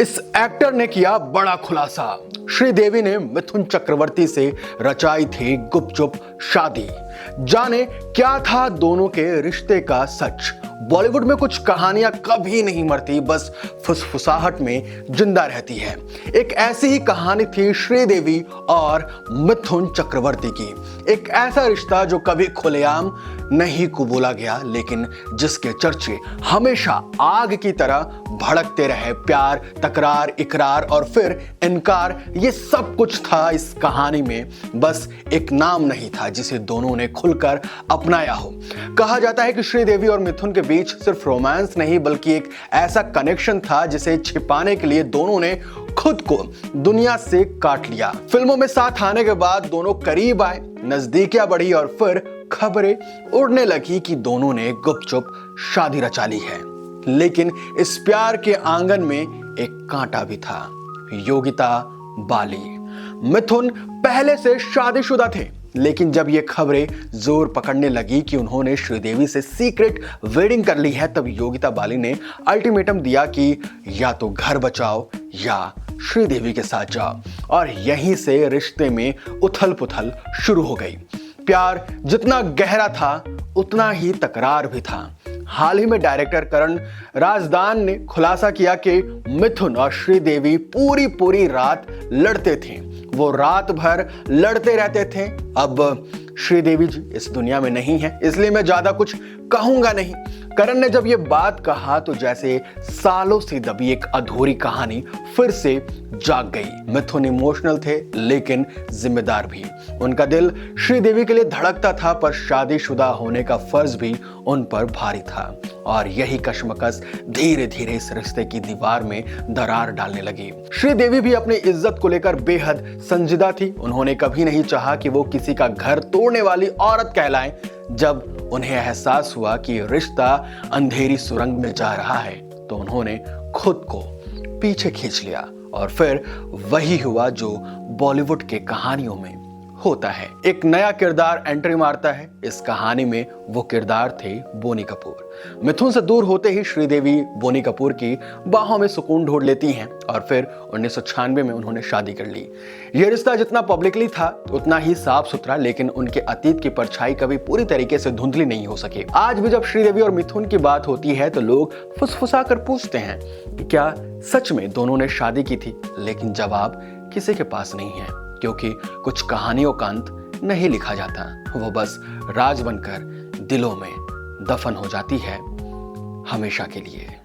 इस एक्टर ने किया बड़ा खुलासा। श्रीदेवी ने मिथुन चक्रवर्ती से रचाई थी गुपचुप शादी। जाने क्या था दोनों के रिश्ते का सच। बॉलीवुड में कुछ कहानियां कभी नहीं मरती, बस फुसफुसाहट में जिंदा रहती है। एक ऐसी ही कहानी थी श्रीदेवी और मिथुन चक्रवर्ती की। एक ऐसा रिश्ता जो कभी खुलेआम नहीं कबूला गया, लेकिन जिसके चर्चे हमेशा आग की तरह भड़कते रहे। प्यार, तकरार, इकरार और फिर इनकार, ये सब कुछ था इस कहानी में। बस एक नाम नहीं था जिसे दोनों ने खुलकर अपनाया हो। कहा जाता है कि श्रीदेवी और मिथुन के बीच सिर्फ रोमांस नहीं, बल्कि एक ऐसा कनेक्शन था जिसे छिपाने के लिए दोनों ने खुद को दुनिया से काट लिया। फिल्मों में साथ आने के बाद दोनों करीब आए, नजदीकियां बढ़ी और फिर खबरें उड़ने लगी कि दोनों ने गुपचुप शादी रचा ली है। लेकिन इस प्यार के आंगन में एक कांटा भी था, योगिता बाली। मिथुन पहले से शादीशुदा थे, लेकिन जब ये खबरें जोर पकड़ने लगी कि उन्होंने श्रीदेवी से सीक्रेट वेडिंग कर ली है, तब योगिता बाली ने अल्टीमेटम दिया कि या तो घर बचाओ या श्रीदेवी के साथ जाओ। और यहीं से रिश्ते में उथल पुथल शुरू हो गई। प्यार जितना गहरा था, उतना ही तकरार भी था। हाल ही में डायरेक्टर करण राजदान ने खुलासा किया कि मिथुन और श्रीदेवी पूरी रात लड़ते थे। वो रात भर लड़ते रहते थे। अब श्रीदेवी जी इस दुनिया में नहीं है, इसलिए मैं ज्यादा कुछ कहूंगा नहीं। करण ने जब ये बात कहा तो जैसे सालों से दबी एक अधूरी कहानी फिर से जाग गई। मिथुन इमोशनल थे, लेकिन जिम्मेदार भी। उनका दिल श्रीदेवी के लिए धड़कता था, पर शादीशुदा होने का फर्ज भी उन पर भारी था। और यही कशमकश धीरे धीरे इस रिश्ते की दीवार में दरार डालने लगी। श्रीदेवी भी अपनी इज्जत को लेकर बेहद संजीदा थी। उन्होंने कभी नहीं चाहा कि वो किसी का घर तोड़ने वाली औरत कहलाएं। जब उन्हें एहसास हुआ कि रिश्ता अंधेरी सुरंग में जा रहा है, तो उन्होंने खुद को पीछे खींच लिया। और फिर वही हुआ जो बॉलीवुड के कहानियों में होता है। एक नया किरदार एंट्री मारता है। इस कहानी में वो किरदार थे बोनी कपूर। मिथुन से दूर होते ही श्रीदेवी बोनी कपूर की बाहों में सुकून ढूंढ लेती हैं और फिर 1996 में उन्होंने शादी कर ली। यह रिश्ता जितना पब्लिकली था उतना ही साफ सुथरा, लेकिन उनके अतीत की परछाई कभी पूरी तरीके से धुंधली नहीं हो सके। आज भी जब श्रीदेवी और मिथुन की बात होती है तो लोग फुसफुसा कर पूछते हैं कि क्या सच में दोनों ने शादी की थी, लेकिन जवाब किसी के पास नहीं है, क्योंकि कुछ कहानियों का अंत नहीं लिखा जाता। वो बस राज बनकर दिलों में दफन हो जाती है हमेशा के लिए।